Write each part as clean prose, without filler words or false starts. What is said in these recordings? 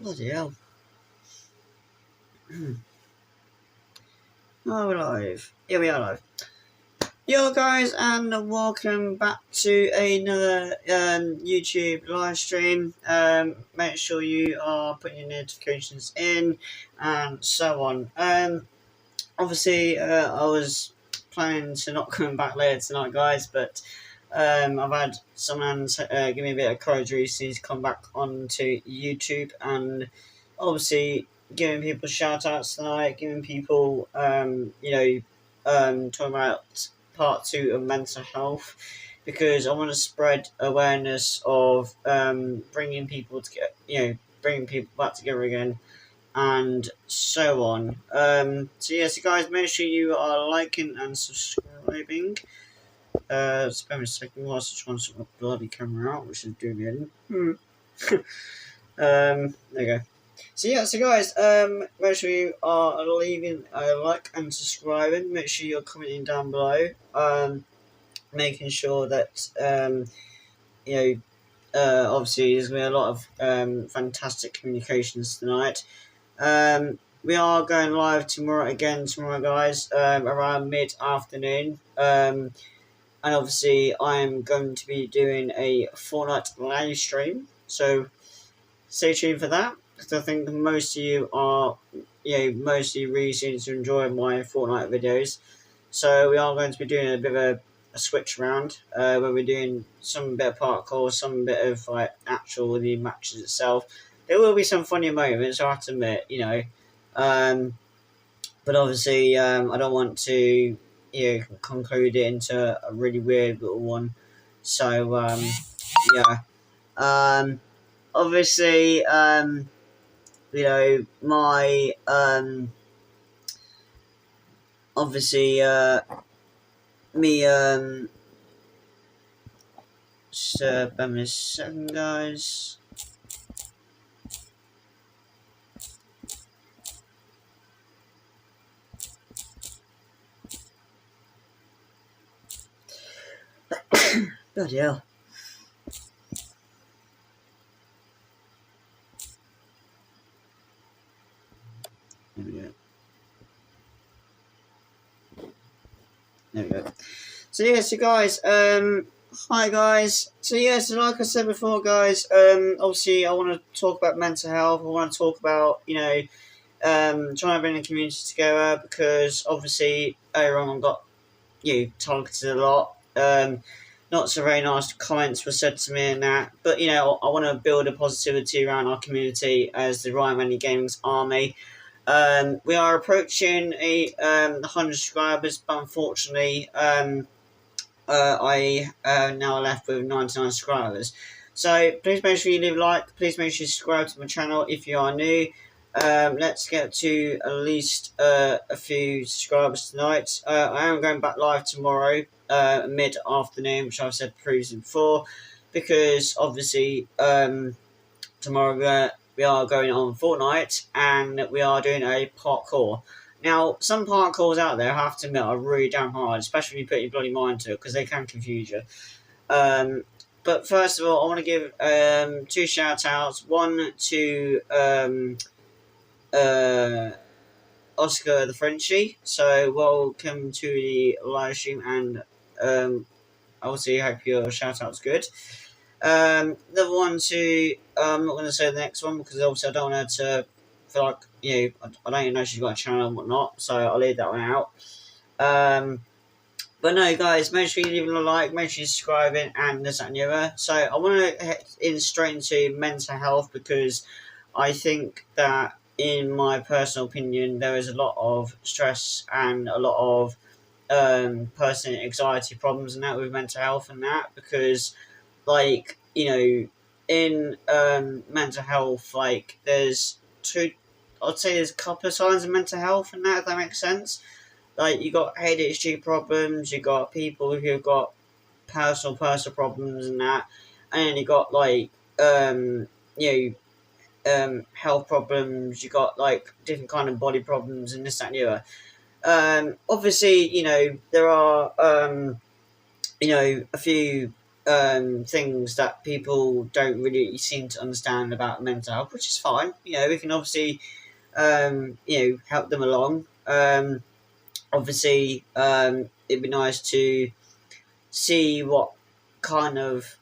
Bloody hell. Oh, we're live. Yeah, we are live. Yo guys, and welcome back to another YouTube live stream. Make sure you are putting your notifications in and so on. Obviously, I was planning to not come back later tonight, guys, but I've had someone give me a bit of courage recently to come back onto YouTube, and obviously giving people shout outs tonight, giving people talking about part 2 of mental health, because I want to spread awareness of bringing people together, bringing people back together again, and so on. So guys, make sure you are liking and subscribing. Spare me a second whilst I just want to sort the bloody camera out, which is doing it. There you go. So guys, make sure you are leaving a like and subscribing. Make sure you're commenting down below. Making sure that obviously there's going to be a lot of fantastic communications tonight. We are going live tomorrow, guys, around mid-afternoon. And obviously I'm going to be doing a Fortnite live stream, so stay tuned for that, because I think most of you are, mostly really seem to enjoy my Fortnite videos. So we are going to be doing a bit of a switch round, where we're doing some bit of parkour, some bit of like actual the matches itself. There will be some funny moments, I have to admit, but obviously I don't want to conclude it into a really weird little one. So obviously my just bear me a second, guys. Bloody hell. There we go. There we go. So guys, hi guys. So like I said before, guys, obviously I want to talk about mental health. I want to talk about, trying to bring the community together, because obviously everyone got targeted a lot. Not so very nice comments were said to me and that, but I want to build a positivity around our community as the RyanManUGamings army. We are approaching 100 subscribers, but unfortunately I now left with 99 subscribers. So please make sure you leave a like, please make sure you subscribe to my channel if you are new. Let's get to at least a few subscribers tonight. I am going back live tomorrow, mid-afternoon, which I've said previously before, because obviously tomorrow we are going on Fortnite, and we are doing a parkour. Now, some parkours out there, I have to admit, are really damn hard, especially when you put your bloody mind to it, because they can confuse you. But first of all, I want to give 2 shout-outs. One to Oscar the Frenchie. So welcome to the live stream, and obviously I hope your shout-out's good. Another one to, I'm not going to say the next one, because obviously I don't want her to feel like, I don't even know she's got a channel and whatnot, so I'll leave that one out. But no, guys, make sure you leave a like, make sure you're subscribing, and this, that, and the other. So I want to head in straight into mental health, because I think that, in my personal opinion, there is a lot of stress and a lot of personal anxiety problems and that with mental health and that, because in mental health, there's there's a couple of signs of mental health and that, if that makes sense. You got ADHD problems, you got people who've got personal problems and that, and then you got health problems, you got different kind of body problems and this, that, and the other. Obviously, there are a few things that people don't really seem to understand about mental health, which is fine. We can obviously help them along. Obviously, it'd be nice to see what kind of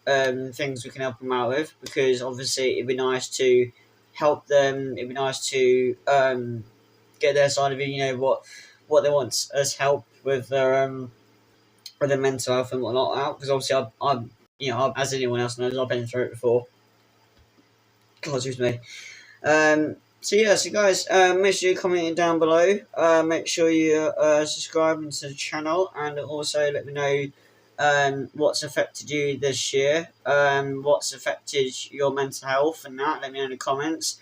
things we can help them out with, because obviously it'd be nice to help them. It'd be nice to get their side of it. What they want us help with their mental health and whatnot out. Because obviously, as anyone else knows, I've been through it before. God, excuse me. So guys, make sure you comment down below. Make sure you subscribe to the channel, and also let me know what's affected you this year, what's affected your mental health, and that. Let me know in the comments.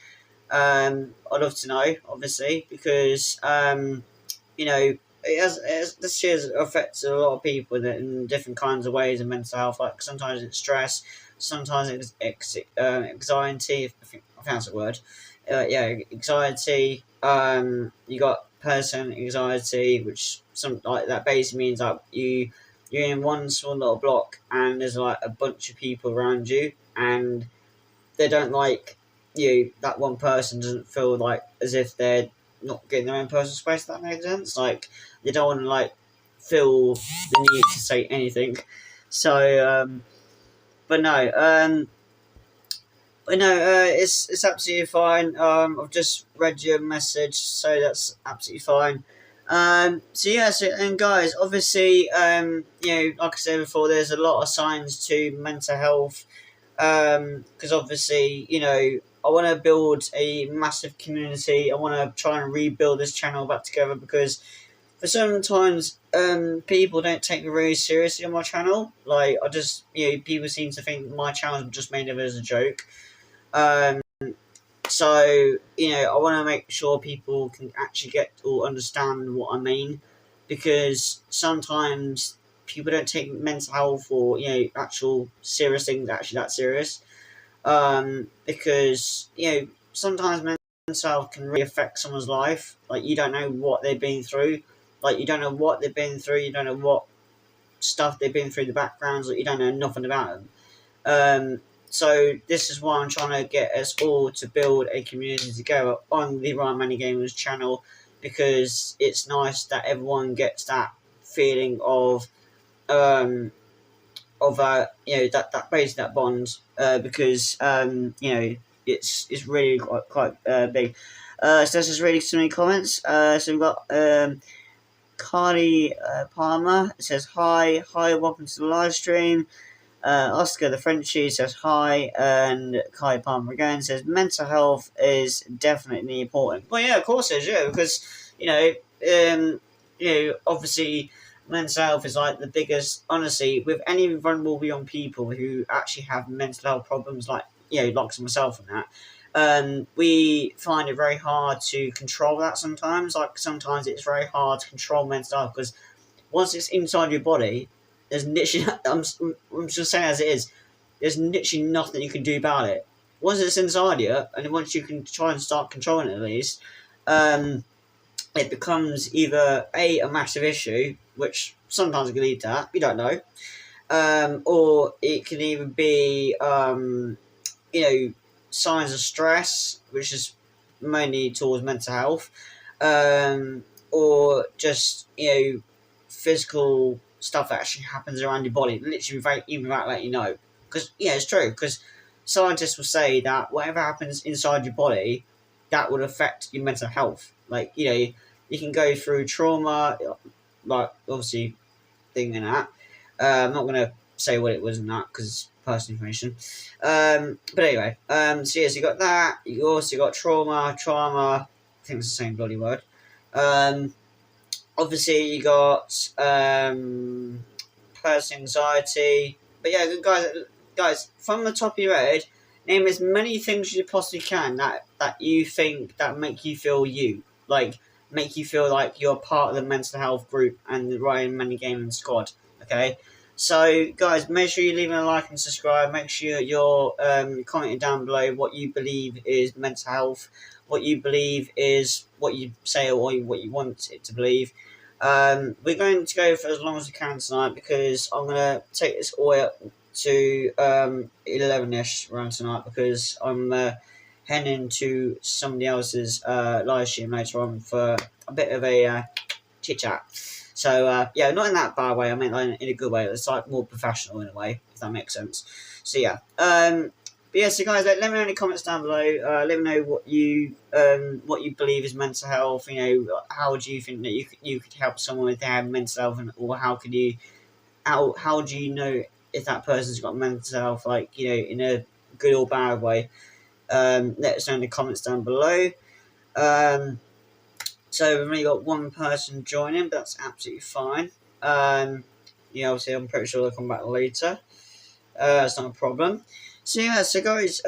I'd love to know, obviously, because this year's affected a lot of people in different kinds of ways in mental health. Like sometimes it's stress, sometimes it's anxiety. I think that's a word. Anxiety. You got person anxiety, which that basically means that you're in one small little block and there's like a bunch of people around you, and they don't like you. That one person doesn't feel like as if they're not getting their own personal space. If that makes sense. Like they don't want to feel the need to say anything. So, but no. It's absolutely fine. I've just read your message, so that's absolutely fine. And guys, obviously, like I said before, there's a lot of signs to mental health. Because obviously, I want to build a massive community. I want to try and rebuild this channel back together, because for sometimes people don't take me really seriously on my channel. Like I just people seem to think my channel is just made of it as a joke. So I want to make sure people can actually get or understand what I mean, because sometimes people don't take mental health or actual serious things actually that serious. Because sometimes mental health can really affect someone's life. Like you don't know what they've been through. Like you don't know what they've been through. You don't know what stuff they've been through, the backgrounds. Like you don't know nothing about them. So this is why I'm trying to get us all to build a community together on the RyanManUGamings channel, because it's nice that everyone gets that feeling of that basically that bond, because it's really quite big. So this is really so many comments. So we've got Carly Palmer. It says hi, welcome to the live stream. Oscar the Frenchie says hi, and Kai Palmer again says mental health is definitely important. Well, yeah, of course it is, yeah, because obviously mental health is like the biggest. Honestly, with any vulnerable young people who actually have mental health problems, like myself and that, we find it very hard to control that sometimes. Like sometimes it's very hard to control mental health, because once it's inside your body, there's literally, I'm just saying as it is, there's literally nothing you can do about it. Once it's inside you, and once you can try and start controlling it at least, it becomes either a massive issue, which sometimes it can lead to that, you don't know, or it can even be, signs of stress, which is mainly towards mental health, or just, physical stuff that actually happens around your body, literally even without letting you know. Because it's true. Because scientists will say that whatever happens inside your body, that would affect your mental health. Like you can go through trauma, like obviously thing in that. I'm not gonna say what it was in that because it's personal information. But anyway, so you got that. You also got trauma. I think it's the same bloody word. Obviously, you got person anxiety. But yeah, guys, from the top of your head, name as many things as you possibly can that you think that make you feel make you feel like you're part of the mental health group and the RyanManUGamings squad. Okay, so guys, make sure you leave a like and subscribe. Make sure you're commenting down below what you believe is mental health, what you believe is what you say or what you want it to believe. We're going to go for as long as we can tonight, because I'm going to take this all to 11ish around tonight, because I'm heading to somebody else's live stream later on for a bit of a chit chat. So yeah, not in that bad way. I mean, like, in a good way. It's like more professional in a way, if that makes sense. So yeah. But yeah, so guys, let me know in the comments down below. Let me know what you believe is mental health. You know, how do you think that you could help someone with their mental health, or how do you know if that person's got mental health, like, you know, in a good or bad way? Let us know in the comments down below. So we've only got one person joining, but that's absolutely fine. Yeah, obviously I'm pretty sure they'll come back later. It's not a problem. So yeah, so guys,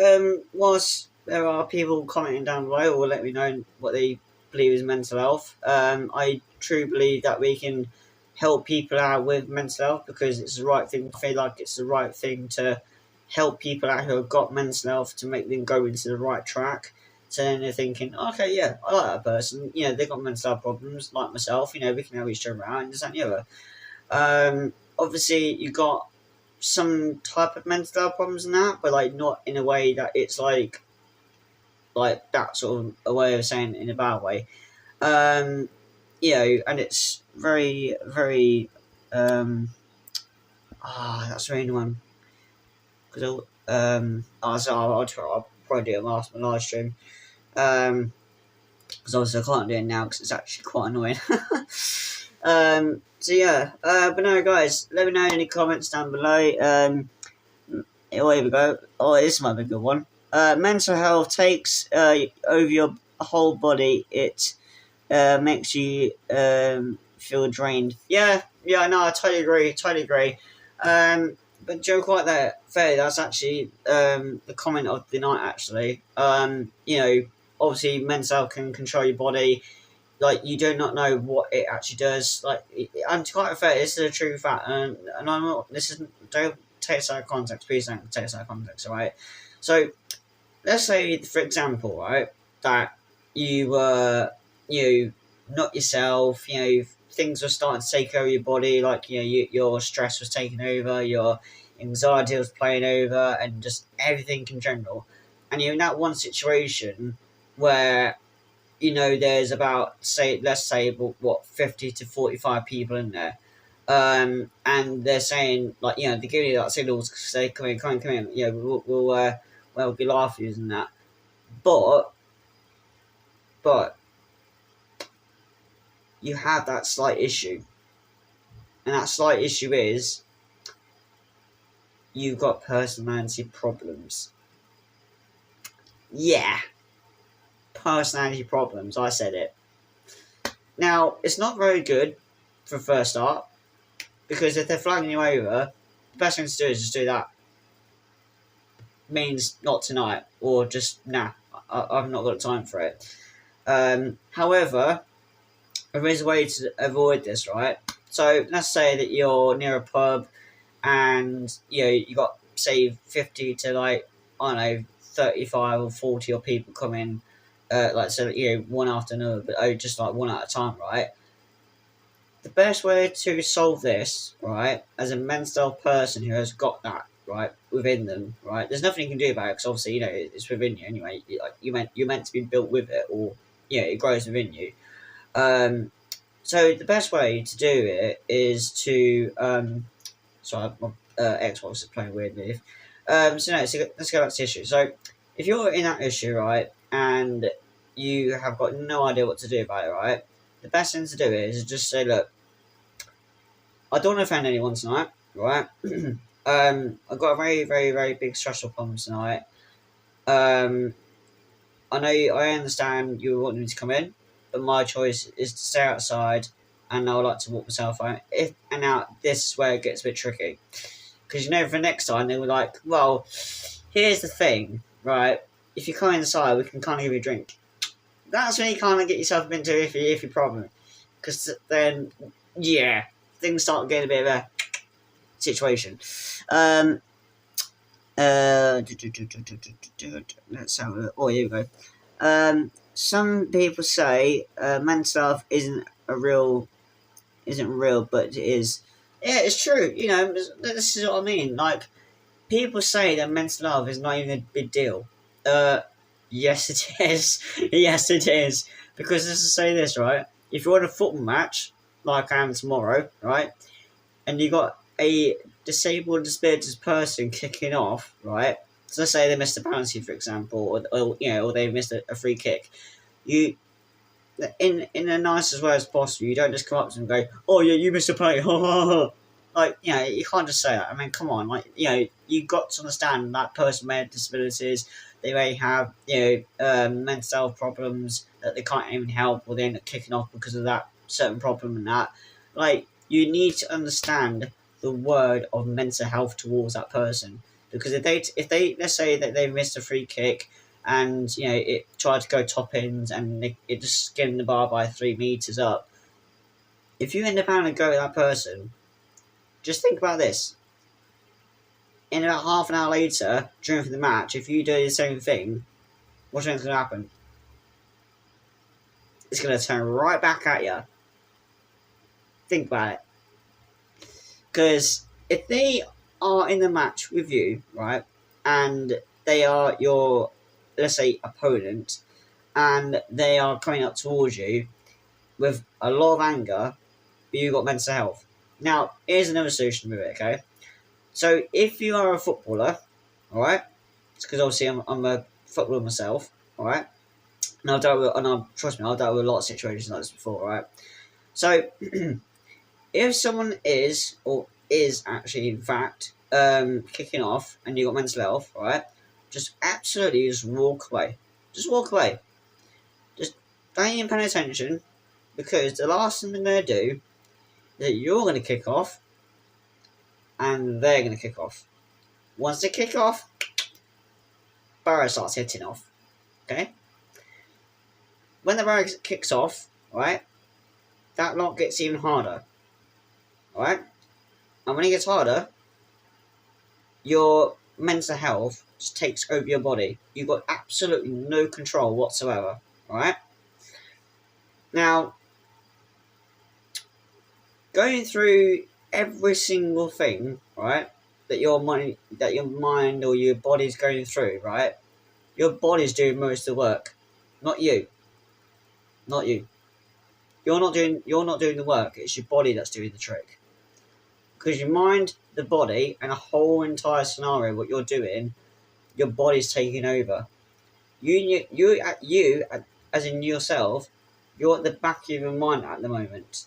whilst there are people commenting down below or let me know what they believe is mental health, I truly believe that we can help people out with mental health, because it's the right thing. I feel like it's the right thing to help people out who have got mental health, to make them go into the right track. So then they're thinking, okay, yeah, I like that person. You know, they've got mental health problems like myself. You know, we can help each other out, and this, that, and the other. Obviously, you got some type of mental health problems in that, but like not in a way that it's like that sort of a way of saying it in a bad way. You know, and it's very, very that's really annoying, because so I'll probably do it last my live stream, because obviously I can't do it now because it's actually quite annoying. So yeah, but no, guys, let me know in the comments down below. Oh, here we go. Oh, this might be a good one. Mental health takes over your whole body. It makes you feel drained. Yeah, no, I totally agree. But joke like that, fair. That's actually the comment of the night. Actually, you know, obviously, mental health can control your body. Like, you do not know what it actually does. Like, I'm quite fair. This is a true fact, and I'm not. This is, don't take this out of context. Please don't take this out of context. All right. So, let's say, for example, right, that you were, not yourself. You know, things were starting to take over your body. Like, you know, your stress was taking over. Your anxiety was playing over, and just everything in general. And you're in that one situation where, you know, there's about, let's say, what, 50 to 45 people in there. And they're saying, like, you know, they're giving you like signals to say, come in, you know, we'll be laughing and that. But you have that slight issue. And that slight issue is you've got personality problems. Yeah. Personality problems, I said it. Now, it's not very good for first start, because if they're flagging you over, the best thing to do is just do that. Means not tonight, or just, nah, I've not got time for it. However, there is a way to avoid this, right? So let's say that you're near a pub, and you know you got, say, 50 to, like, I don't know, 35 or 40 or people come in, like, so, you know, one after another, but just like one at a time, right? The best way to solve this, right, as a mental health person who has got that, right, within them, right, there's nothing you can do about it, because obviously, you know, it's within you anyway. You're meant to be built with it, or, you know, it grows within you. So the best way to do it is to, sorry, my Xbox is playing weirdly. So let's go back to the issue. So if you're in that issue, right, and you have got no idea what to do about it, right, the best thing to do is just say, look, I don't want to offend anyone tonight, right? I've got a very, very, very big stressful problem tonight. I understand you want me to come in, but my choice is to stay outside, and I would like to walk myself home. This is where it gets a bit tricky, because, you know, for next time they were like, well, here's the thing, right? If you come inside, we can kind of give you a drink. That's when you kind of get yourself into iffy problem, because then, yeah, things start getting a bit of a situation. Let's have a look. Oh, here we go. Some people say mental health isn't real, but it is. Yeah, it's true. You know, this is what I mean. Like, people say that mental health is not even a big deal. Yes it is. Yes it is. Because let's just say this, right? If you're in a football match, like I am tomorrow, right? And you got a disabled, disability person kicking off, right? So let's say they missed a penalty, for example, or they missed a free kick. You, in the nicest way as possible, you don't just come up to them and go, "Oh yeah, you missed a penalty." Like, you can't just say that. I mean, come on, like, you got to understand that person may have disabilities. They may have, mental health problems that they can't even help, or they end up kicking off because of that certain problem and that. Like, you need to understand the word of mental health towards that person, because if they let's say that they missed a free kick and it tried to go top ends and it just skimmed the bar by 3 meters up. If you end up having a go at that person, just think about this. In about half an hour later, during the match, if you do the same thing, what's going to happen? It's going to turn right back at you. Think about it. Because if they are in the match with you, right, and they are your, let's say, opponent, and they are coming up towards you with a lot of anger, but you've got mental health. Now, here's another solution with it, okay? So, if you are a footballer, alright, because obviously I'm a footballer myself, alright, and trust me, I've dealt with a lot of situations like this before, alright? So, if someone is actually, in fact, kicking off and you've got mental health, alright, just absolutely just walk away. Just walk away. Just don't even pay attention, because the last thing they're going to do is that you're going to kick off and they're going to kick off. Once they kick off, barrow starts hitting off. Okay? When the barrow kicks off, right, that lot gets even harder. Alright? And when it gets harder, your mental health just takes over your body. You've got absolutely no control whatsoever. Alright? Now, going through every single thing, right, that your mind or your body's going through, right, your body's doing most of the work, not you. Not you. You're not doing the work. It's your body that's doing the trick. Because your mind, the body, and a whole entire scenario, what you're doing, your body's taking over. You, as in yourself, you're at the back of your mind at the moment.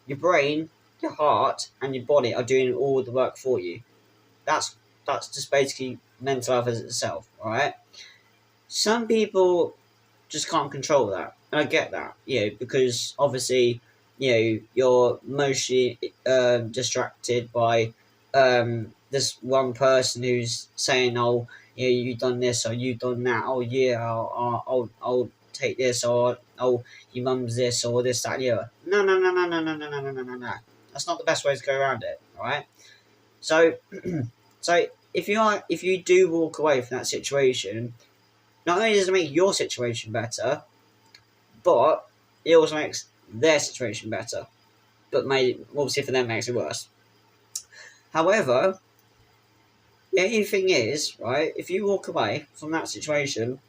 Your brain, your heart, and your body are doing all the work for you. That's just basically mental health as itself, alright? Some people just can't control that. And I get that, because obviously, you're mostly distracted by this one person who's saying, "Oh, you've done this or you've done that. Oh, yeah, I'll take this, or oh, your mum's this or this, that, and the other." No. That's not the best way to go around it. All right. So, if you do walk away from that situation, not only does it make your situation better, but it also makes their situation better. But obviously for them makes it worse. However, the only thing is, right, if you walk away from that situation,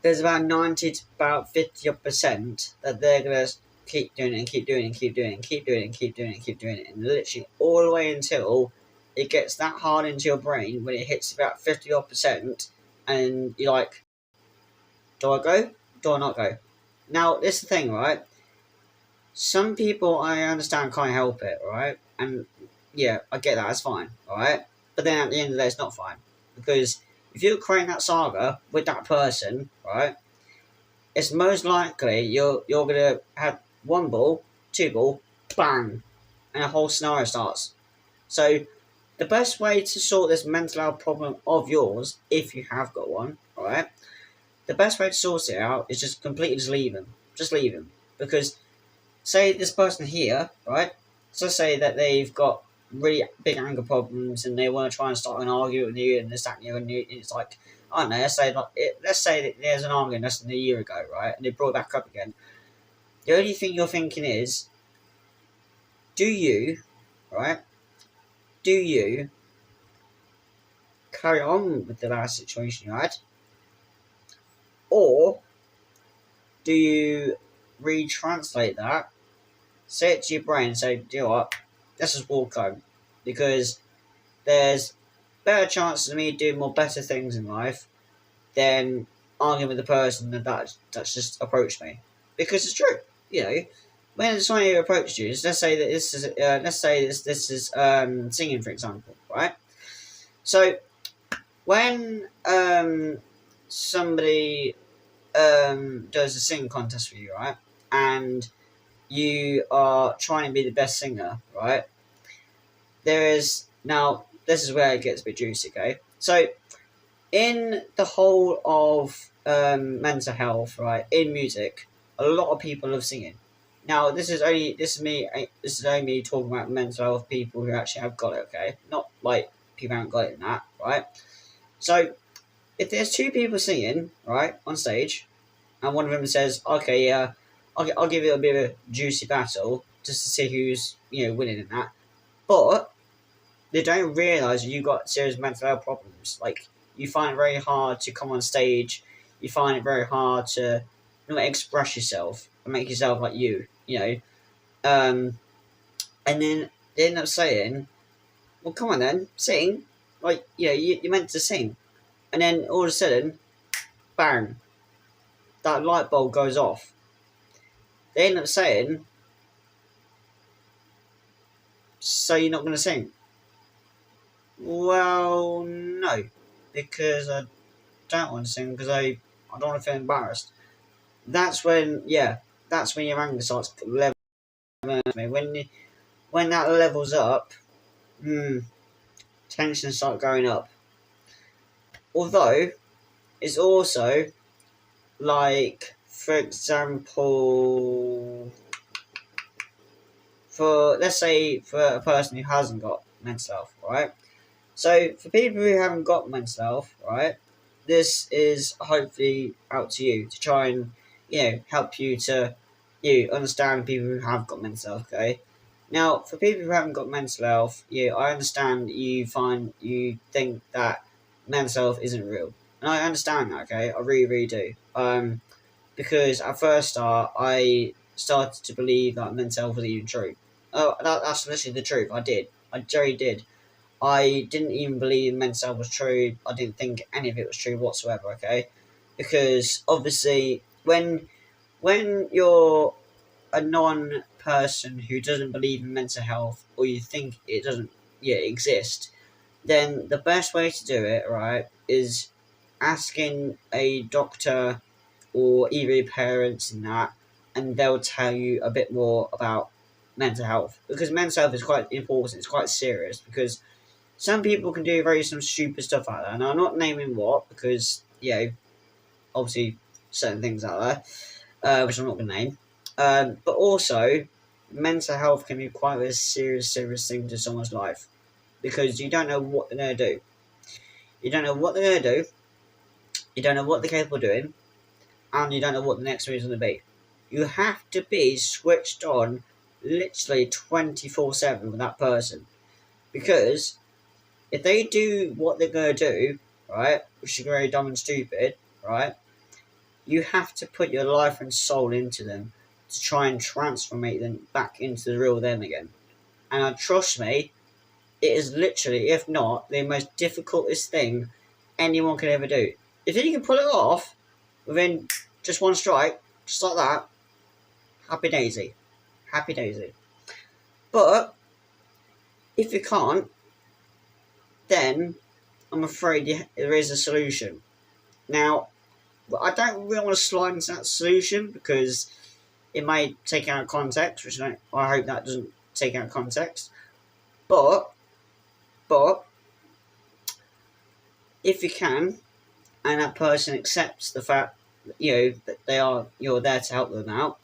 there's about 90 to about 50% that they're going to keep doing it and keep doing it and keep doing it and keep doing it and keep doing it and keep doing it. And literally all the way until it gets that hard into your brain when it hits about 50% and you're like, do I go? Do I not go? Now, this is the thing, right? Some people, I understand, can't help it, right? And yeah, I get that, that's fine, alright? But then at the end of the day, it's not fine. Because if you're creating that saga with that person, right, it's most likely you're going to have one ball, two ball, bang, and a whole scenario starts. So the best way to sort this mental health problem of yours, if you have got one, alright, the best way to sort it out is just completely just leave him. Just leave him. Because say this person here, right, so say that they've got really big anger problems and they want to try and start an argument with you and this, that, and the other, and it's like, I don't know, let's say that there's an argument less than a year ago, right, and they brought it back up again. The only thing you're thinking is, do you carry on with the last situation you had, or do you retranslate that, say it to your brain, and say, you know what, let's just walk home, because there's better chances of me doing more better things in life than arguing with the person that's just approached me, because it's true, you know. When somebody approaches you, let's say that this is this is singing, for example, right? So when somebody does a singing contest for you, right, and you are trying to be the best singer, right? There is now, this is where it gets a bit juicy, okay? So in the whole of mental health, right, in music, a lot of people love singing. Now, this is only me talking about mental health people who actually have got it, okay? Not like people haven't got it in that, right? So, if there's two people singing, right, on stage, and one of them says, okay, yeah, I'll give it a bit of a juicy battle just to see who's, winning in that. But they don't realise you got serious mental health problems. Like, you find it very hard to come on stage. You find it very hard to express yourself and make yourself like you know. And then they end up saying, well, come on then, sing. Like, you're meant to sing. And then all of a sudden, bang, that light bulb goes off. They end up saying, so you're not going to sing? Well, no, because I don't want to sing, because I don't want to feel embarrassed. That's when your anger starts leveling. When that levels up, tensions start going up. Although, it's also like, for example, let's say for a person who hasn't got mental health, right? So for people who haven't got mental health, right, this is hopefully out to you to try and help you to understand people who have got mental health. Okay, now for people who haven't got mental health, I understand you think that mental health isn't real, and I understand that. Okay, I really do. Because at first start I started to believe that mental health was even true. Oh, that's literally the truth. I really did. I didn't even believe mental health was true. I didn't think any of it was true whatsoever, okay? Because obviously when you're a non-person who doesn't believe in mental health, or you think it doesn't exist, then the best way to do it, right, is asking a doctor or either your parents and they'll tell you a bit more about mental health. Because mental health is quite important, it's quite serious, because some people can do some stupid stuff like that. And I'm not naming what, because, obviously certain things out there, which I'm not going to name. But also, mental health can be quite a serious thing to someone's life. Because you don't know what they're going to do. You don't know what they're going to do. You don't know what they're capable of doing. And you don't know what the next move is going to be. You have to be switched on literally 24/7 with that person. Because if they do what they're going to do, right, which is very dumb and stupid, right, you have to put your life and soul into them to try and transformate them back into the real them again. And trust me, it is literally, if not, the most difficultest thing anyone can ever do. If you can pull it off within just one strike, just like that, happy daisy. Happy daisy. But if you can't, then I'm afraid there is a solution. Now, I don't really want to slide into that solution because it may take out context, which I hope that doesn't take out context. But if you can, and that person accepts the fact that, that you're there to help them out,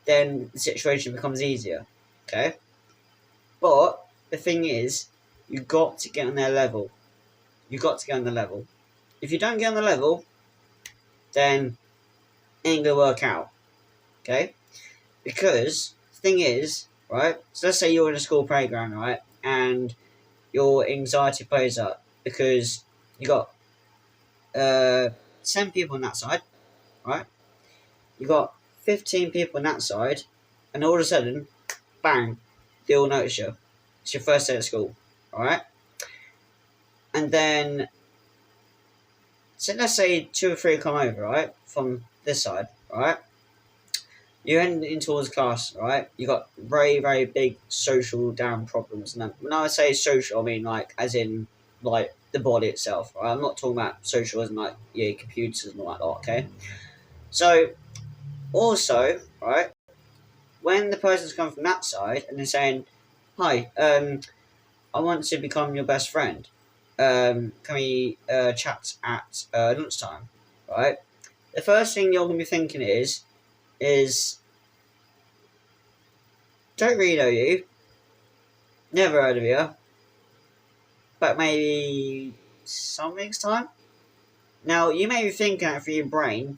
then the situation becomes easier. Okay? But the thing is, you've got to get on their level. You've got to get on the level. If you don't get on the level, then it ain't gonna work out. Okay? Because the thing is, right? So let's say you're in a school playground, right? And your anxiety plays up because you got 10 people on that side, right? You got 15 people on that side, and all of a sudden, bang, they all notice you. It's your first day at school, alright? And then, so let's say 2 or 3 come over, right, from this side, right? You're heading towards class, right? You got very, very big social down problems. And when I say social, I mean like, as in, like, the body itself, right? I'm not talking about social as in, like, yeah, computers and all that lot, okay? So, also, right, when the person's come from that side and they're saying, hi, I want to become your best friend. Can we chat at lunchtime, right? The first thing you're going to be thinking is don't really know you, never heard of you, but maybe some weeks' time. Now, you may be thinking that for your brain,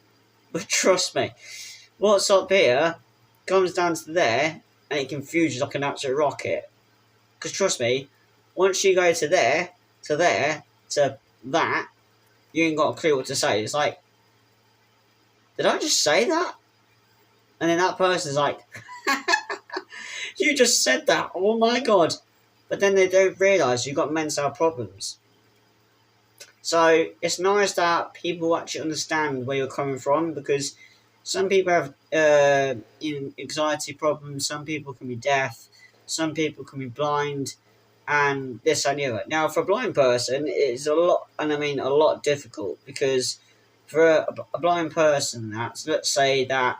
but trust me, what's up here comes down to there, and it confuses like an absolute rocket. Because trust me, once you go to there, to there, to that, you ain't got a clue what to say. It's like, did I just say that? And then that person's like, you just said that, oh my god. But then they don't realise you've got mental health problems. So it's nice that people actually understand where you're coming from, because some people have anxiety problems, some people can be deaf, some people can be blind, and this and the other. Now, for a blind person, it's a lot difficult, because for a blind person, let's say that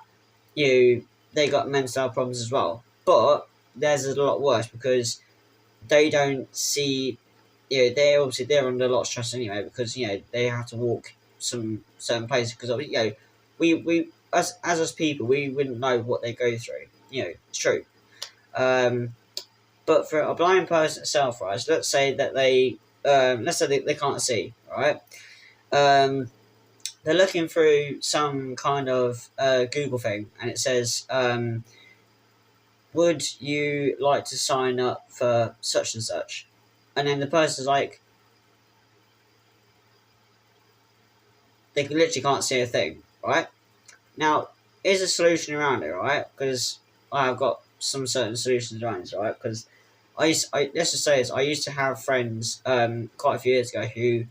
they got mental health problems as well, but theirs is a lot worse because they don't see. They're under a lot of stress anyway, because they have to walk some certain places, because we as us people, we wouldn't know what they go through. It's true. But for a blind person itself, right? So let's say that they can't see, right? They're looking through some kind of Google thing, and it says, would you like to sign up for such and such? And then the person's like, they literally can't see a thing, right? Now, is a solution around it, right? Because I've got some certain solutions around this, right? Because let's just say this, I used to have friends quite a few years ago who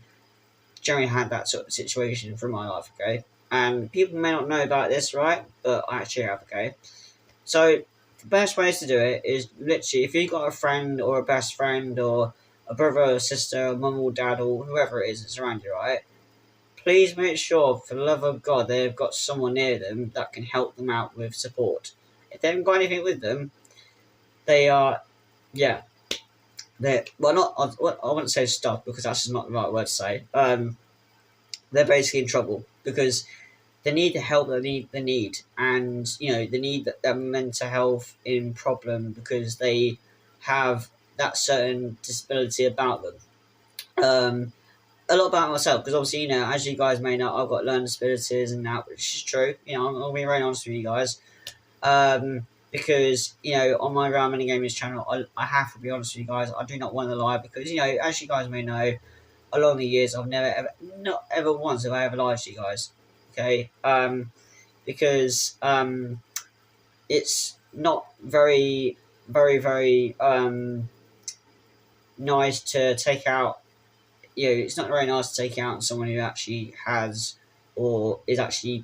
generally had that sort of situation from my life, okay? And people may not know about this, right? But I actually have, okay? So the best ways to do it is literally, if you've got a friend or a best friend or a brother or sister, a mum or dad or whoever it is that's around you, right? Please make sure, for the love of God, they've got someone near them that can help them out with support. If they haven't got anything with them, they are, yeah, they're, well, not, I wouldn't say stuck, because that's not the right word to say. They're basically in trouble, because they need the help they need, and they need that mental health in problem, because they have that certain disability about them. A lot about myself, because obviously, as you guys may know, I've got learning disabilities and that, which is true. I'll be very honest with you guys. Because, on my RyanManUGamings channel, I have to be honest with you guys. I do not want to lie, because, as you guys may know, along the years, I've not ever once have I ever lied to you guys. Okay? Because, it's not very, very, very, nice to take out. It's not very nice to take out someone who actually has, or is actually,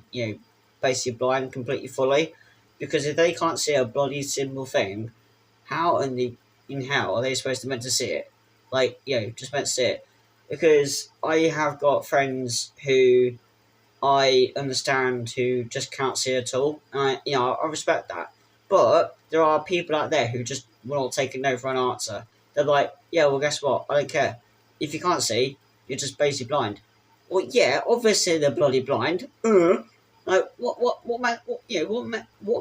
basically blind completely fully, because if they can't see a bloody simple thing, how in hell are they supposed to meant to see it? Like, just meant to see it. Because I have got friends who I understand who just can't see at all, and I respect that. But there are people out there who just will not take a no for an answer. They're like, yeah, well, guess what? I don't care. If you can't see, you're just basically blind. Well, yeah, obviously they're bloody blind. Like, what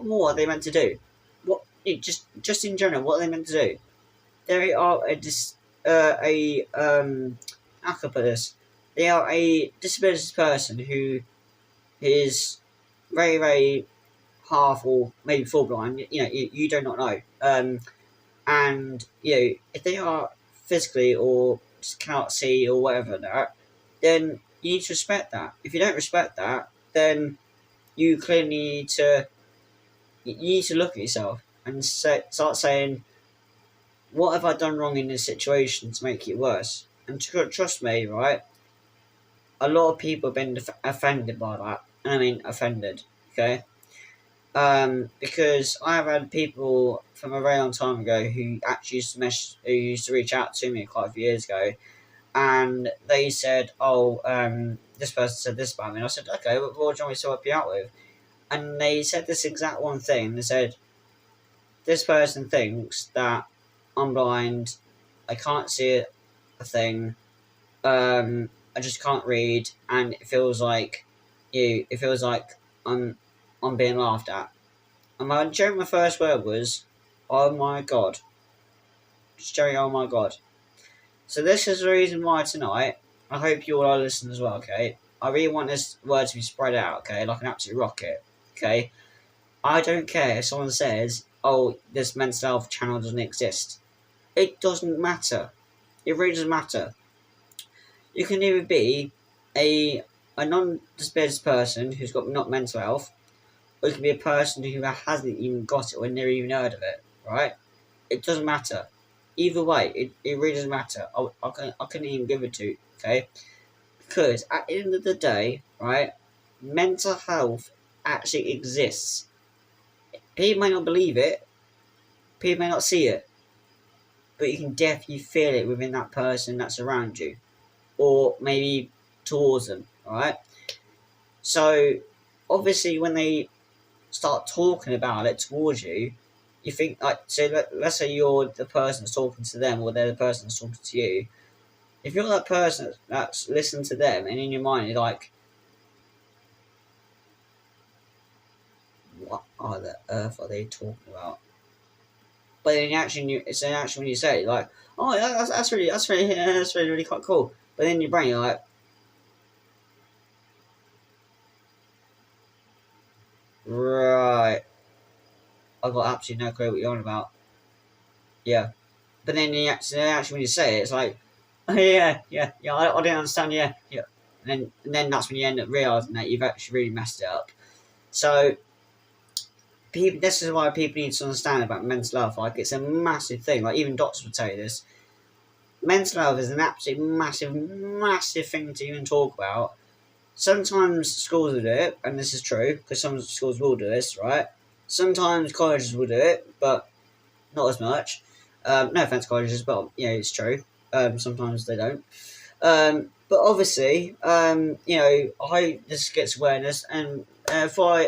more are they meant to do? Just in general, what are they meant to do? They are how can I put this? They are a disability person who is very, very half or maybe full blind. You do not know. And if they are physically or just cannot see or whatever that, then you need to respect that. If you don't respect that, then you clearly need to look at yourself and start saying, what have I done wrong in this situation to make it worse? And trust me, right, a lot of people have been offended by that. I mean, offended, okay? Because I've had people from a very long time ago who actually used to reach out to me quite a few years ago, and they said, "Oh, this person said this about me." And I said, "Okay, what do you want me to help you out with?" And they said this exact one thing. They said, "This person thinks that I'm blind. I can't see a thing. I just can't read, and it feels like It feels like I'm being laughed at." And my first word was, "Oh my god, Jerry! Oh my god." So this is the reason why tonight, I hope you all are listening as well. Okay, I really want this word to be spread out. Okay, like an absolute rocket. Okay, I don't care if someone says, "Oh, this mental health channel doesn't exist." It doesn't matter. It really doesn't matter. You can either be a non-disability person who's got not mental health, or you can be a person who hasn't even got it or never even heard of it, right? It doesn't matter. Either way, it really doesn't matter. I couldn't even give it to, okay? Because at the end of the day, right, mental health actually exists. People may not believe it, people may not see it, but you can definitely feel it within that person that's around you, or maybe towards them, alright? So, obviously, when they start talking about it towards you, you think, like, so let's say you're the person that's talking to them, or they're the person that's talking to you. If you're that person that's listening to them, and in your mind you're like, what are the earth are they talking about? But then it's an action when you say it, like, oh, yeah, that's really quite cool. But then in your brain you're like, right, I've got absolutely no clue what you're on about. Yeah. But then actually when you say it, it's like, oh, yeah, I didn't understand, yeah. And then that's when you end up realising that you've actually really messed it up. So, this is why people need to understand about mental health. Like, it's a massive thing. Like, even doctors would tell you this. Mental health is an absolute massive thing to even talk about. Sometimes schools will do it, and this is true, because some schools will do this, right? Sometimes colleges will do it, but not as much. No offense, colleges, but it's true. Sometimes they don't. But obviously, I hope this gets awareness, and before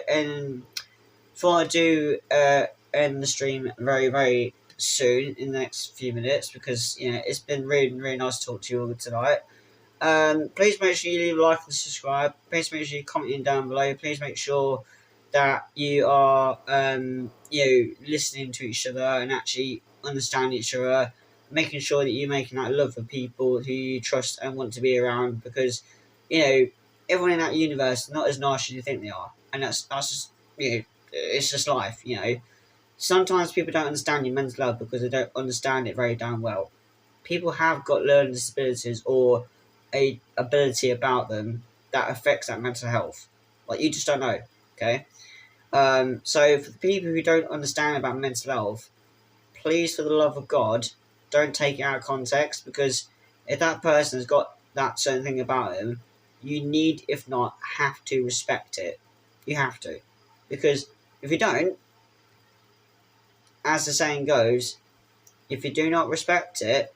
I do end the stream very, very soon in the next few minutes, because it's been really, really nice to talk to you all tonight. Please make sure you leave a like and subscribe. Please make sure you comment down below. Please make sure that you are listening to each other and actually understand each other, making sure that you're making that love for people who you trust and want to be around, because everyone in that universe is not as nice as you think they are, and that's just it's just life. Sometimes people don't understand your mental health because they don't understand it very damn well. People have got learning disabilities or a ability about them that affects that mental health. Like, you just don't know, okay? So for the people who don't understand about mental health, please, for the love of God, don't take it out of context, because if that person has got that certain thing about him, you need, if not, have to respect it. You have to. Because if you don't, as the saying goes, if you do not respect it,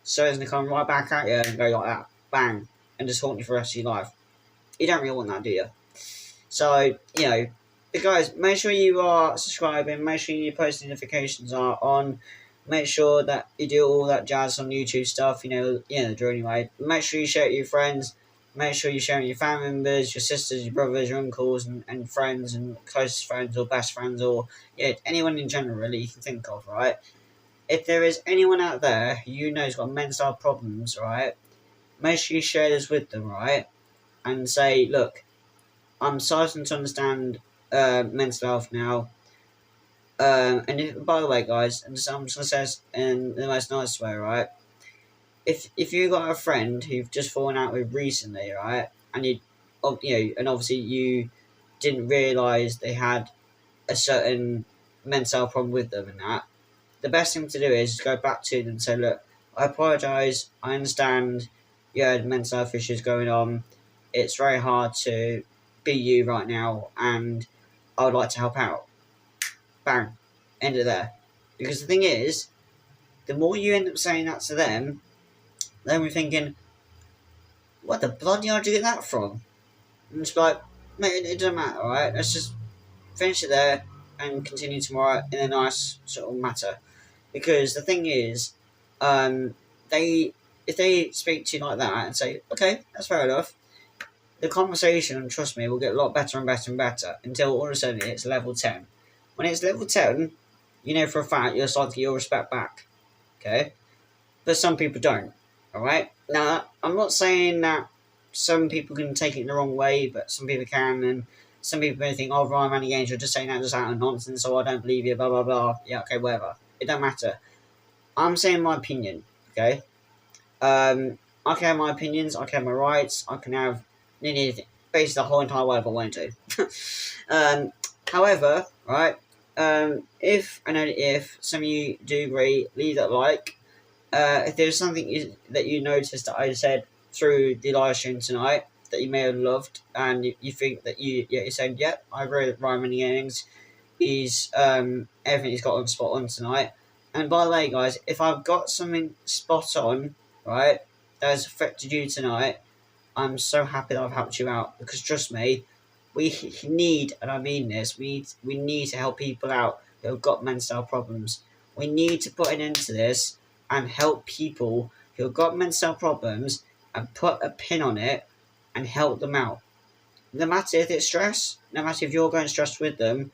so it's going to come right back at you and go like that, bang, and just haunt you for the rest of your life. You don't really want that, do you? So, guys, make sure you are subscribing, make sure your post notifications are on, make sure that you do all that jazz on YouTube stuff, the drill anyway. Make sure you share it with your friends, make sure you share it with your family members, your sisters, your brothers, your uncles, and friends, and closest friends, or best friends, or anyone in general, really, you can think of, right? If there is anyone out there who you know has got mental health problems, right, make sure you share this with them, right? And say, look, I'm starting to understand mental health now. And by the way, guys, I'm just going to say this in the most nice way, right? if you got a friend who've just fallen out with recently, right, and and obviously you didn't realise they had a certain mental health problem with them and that, the best thing to do is go back to them and say, look, I apologise, I understand you had mental health issues going on, it's very hard to be you right now, and I would like to help out. Bang. End it there. Because the thing is, the more you end up saying that to them, then we're thinking, what the bloody hell did you get that from? And it's like, mate, it doesn't matter, alright? Let's just finish it there and continue tomorrow in a nice sort of matter. Because the thing is, they if they speak to you like that and say, okay, that's fair enough, the conversation, trust me, will get a lot better and better and better until all of a sudden it's level 10. When it's level 10, you know for a fact you're starting to get your respect back. Okay? But some people don't. Alright? Now, I'm not saying that some people can take it the wrong way, but some people can, and some people may think, oh, RyanManUGamings, you're just saying that just out of nonsense, so I don't believe you, blah, blah, blah. Yeah, okay, whatever. It don't matter. I'm saying my opinion, okay? I can have my opinions, I can have my rights, I can have basically the whole entire world if I wanted to. However, right, if some of you do agree, leave that like. If there's something that you noticed that I said through the live stream tonight that you may have loved, and you think that you're saying, yep, I agree with RyanManUGamings, he's everything he's got on spot on tonight. And by the way, guys, if I've got something spot on, right, that has affected you tonight, I'm so happy that I've helped you out, because trust me, we need, and I mean this, we need to help people out who have got mental health problems. We need to put an end to this and help people who have got mental health problems and put a pin on it and help them out. No matter if it's stress, no matter if you're going stressed with them,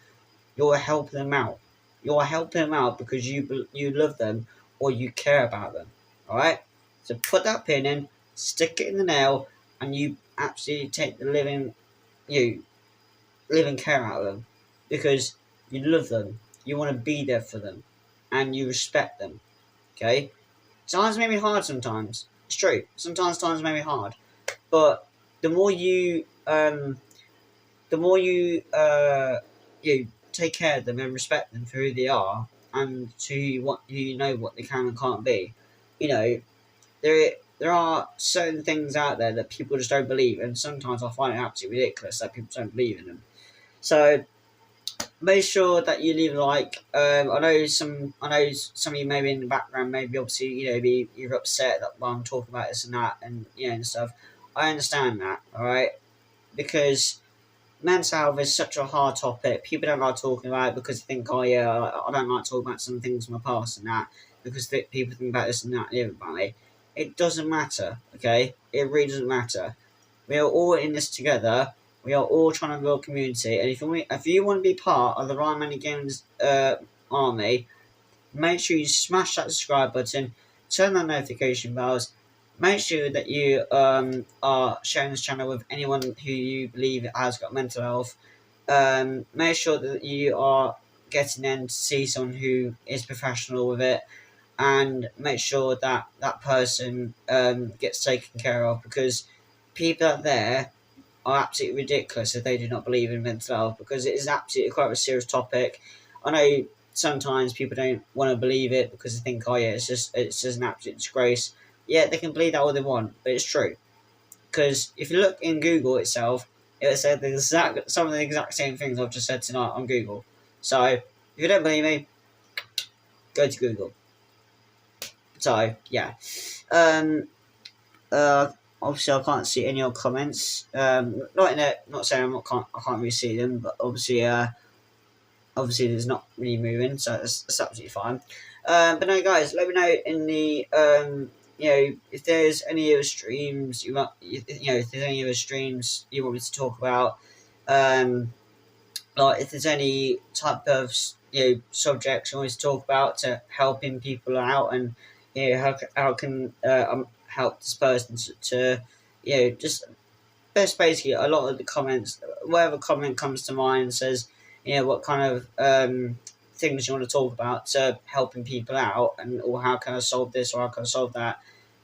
you're helping them out. You're helping them out because you love them or you care about them. Alright? So put that pin in, stick it in the nail, and you absolutely take the living care out of them. Because you love them, you want to be there for them, and you respect them. Okay? Times may be hard sometimes. It's true. Sometimes times may be hard. But the more you take care of them and respect them for who they are and who you know what they can and can't be, you know, there are certain things out there that people just don't believe, and sometimes I find it absolutely ridiculous that people don't believe in them. So make sure that you leave a like. I know some of you maybe in the background, maybe obviously you're upset that while I'm talking about this and that and and stuff. I understand that, alright, because mental health is such a hard topic. People don't like talking about it because they think, oh yeah, I don't like talking about some things from my past and that, because people think about this and that and everybody. It doesn't matter, okay? It really doesn't matter. We are all in this together. We are all trying to build a community, and if you want to be part of the RyanManUGamings army, make sure you smash that subscribe button, turn on notification bells, make sure that you are sharing this channel with anyone who you believe has got mental health. Make sure that you are getting in to see someone who is professional with it, and make sure that that person gets taken care of, because people out there are absolutely ridiculous if they do not believe in mental health, because it is absolutely quite a serious topic. I know sometimes people don't want to believe it because they think, oh yeah, it's just an absolute disgrace. Yeah, they can believe that all they want, but it's true. Because if you look in Google itself, it will say some of the exact same things I've just said tonight on Google. So if you don't believe me, go to Google. So yeah, obviously I can't see any of your comments. Not saying I can't really see them, but obviously there's not really moving, so that's absolutely fine. But no, guys, let me know in the if there's any other streams if there's any other streams you want me to talk about, like if there's any type of subjects you want me to talk about to helping people out, and how can help this person to just basically a lot of the comments, whatever comment comes to mind says what kind of things you want to talk about to helping people out, or how can I solve this or how can I solve that.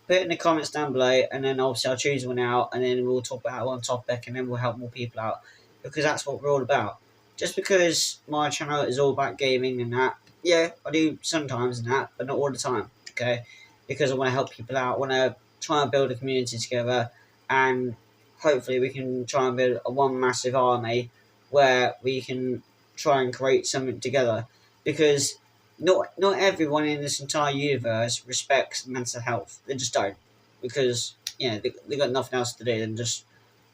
put it in the comments down below, and then obviously I'll choose one out, and then we'll talk about one topic, and then we'll help more people out, because that's what we're all about. Just because my channel is all about gaming and that, yeah, I do sometimes and that, but not all the time, okay? Because I want to help people out, I want to try and build a community together, and hopefully we can try and build one massive army where we can try and create something together, because not everyone in this entire universe respects mental health. They just don't, because they got nothing else to do than just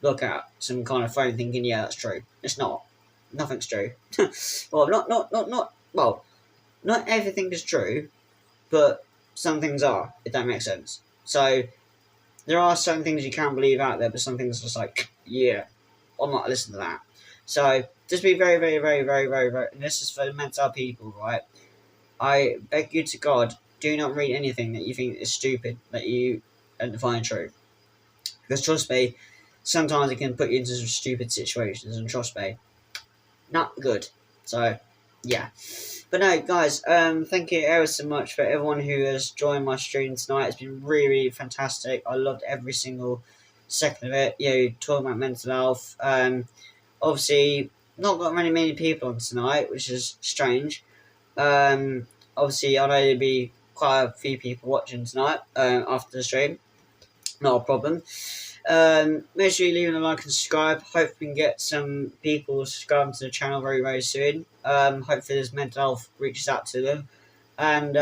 look at some kind of phone thinking, yeah, that's true. It's not. Nothing's true. Well, not everything is true, but some things are, if that makes sense. So there are some things you can't believe out there, but some things are just like, yeah, I'm not listening to that. So just be very, very, very, very, very, very, and this is for the mental people, right? I beg you to God, do not read anything that you think is stupid, that you don't find true. Because trust me, sometimes it can put you into some stupid situations, and trust me, not good. So, yeah. But no, guys, thank you ever so much for everyone who has joined my stream tonight. It's been really, really fantastic. I loved every single second of it. Talking about mental health. Obviously, not got many people on tonight, which is strange. Obviously, I know there'll be quite a few people watching tonight after the stream. Not a problem. Make sure you leave a like and subscribe. Hope we can get some people subscribing to the channel very, very soon. Hopefully this mental health reaches out to them. And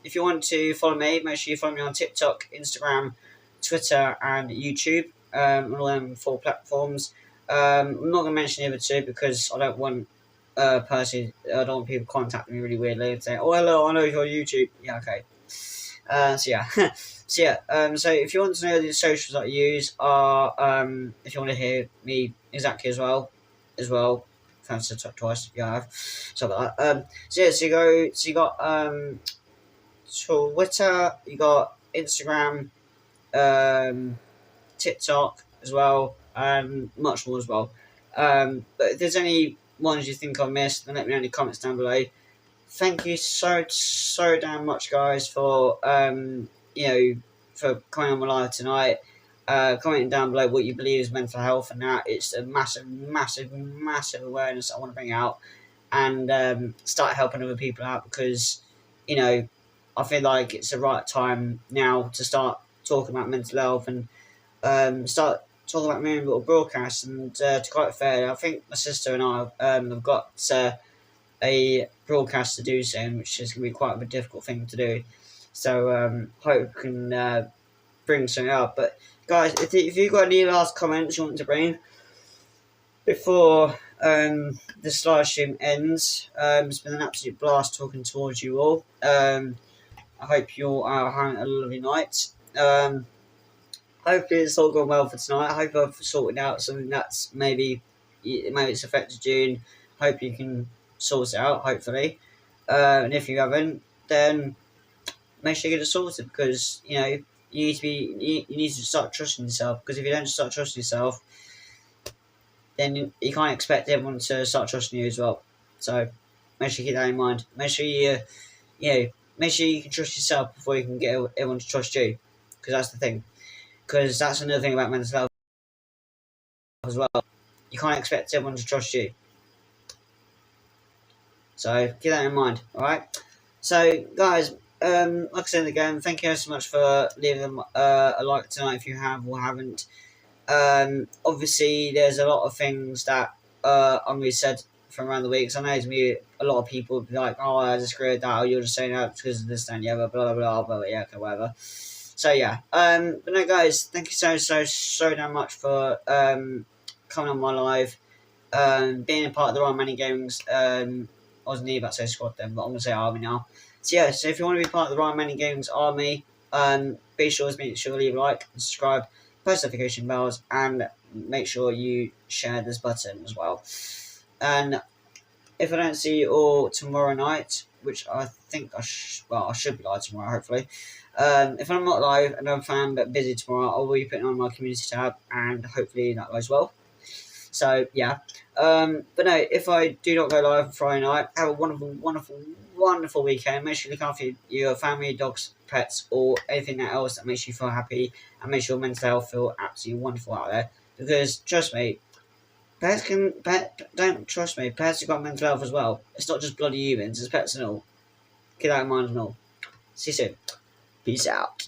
if you want to follow me, make sure you follow me on TikTok, Instagram, Twitter, and YouTube. On all them 4 platforms. I'm not going to mention the other 2 because I don't want I don't want people contacting me really weirdly and saying, "Oh, hello, I know you're on YouTube." Yeah, okay. So if you want to know the socials that I use are, if you want to hear me exactly as well, thanks to talk twice. Yeah, I have. So that. So you got Twitter, you got Instagram, TikTok as well, and much more as well. But if there's any ones you think I missed, then let me know in the comments down below. Thank you so damn much, guys, for for coming on my live tonight. Commenting down below what you believe is mental health and that. It's a massive awareness I want to bring out, and start helping other people out, because I feel like it's the right time now to start talking about mental health and start talking about my own little broadcast. And to quite fair, I think my sister and I have got a broadcast to do soon, which is going to be quite a difficult thing to do. So hope we can bring something up. But guys, if you've got any last comments you want to bring before this live stream ends, it's been an absolute blast talking towards you all. I hope you all are having a lovely night. Hopefully it's all gone well for tonight. I hope I've sorted out something that's maybe it's affected you, and hope you can sort it out, hopefully. And if you haven't, then make sure you get it sorted, because you need to start trusting yourself, because if you don't start trusting yourself, then you can't expect everyone to start trusting you as well. So make sure you keep that in mind. Make sure make sure you can trust yourself before you can get everyone to trust you, because that's the thing. Because that's another thing about mental health as well. You can't expect everyone to trust you. So keep that in mind, alright? So guys, like I said again, thank you so much for leaving a like tonight if you have or haven't. Obviously there's a lot of things that I'm going to be said from around the week. So I know there's going to be a lot of people be like, "Oh, I disagree with that," or "You're just saying that because of this and the other, blah blah blah," yeah, okay, whatever. So yeah, but no guys, thank you so damn much for coming on my live, being a part of the RyanManUGamings. I wasn't even about to say squad then, but I'm going to say army now. So yeah, so if you want to be part of the RyanManUGamings army, be sure to leave a like and subscribe, post notification bells, and make sure you share this button as well. And if I don't see you all tomorrow night, which I think I should be live tomorrow, hopefully. If I'm not live and I'm found but busy tomorrow, I will be putting on my community tab, and hopefully that goes well. So yeah, but no, if I do not go live on Friday night, have a wonderful weekend. Make sure you look after your family, dogs, pets, or anything else that makes you feel happy, and make sure your mental health feel absolutely wonderful out there. Because trust me, don't trust me, pets have got mental health as well. It's not just bloody humans, it's pets and all. Keep that in mind and all. See you soon. Peace out.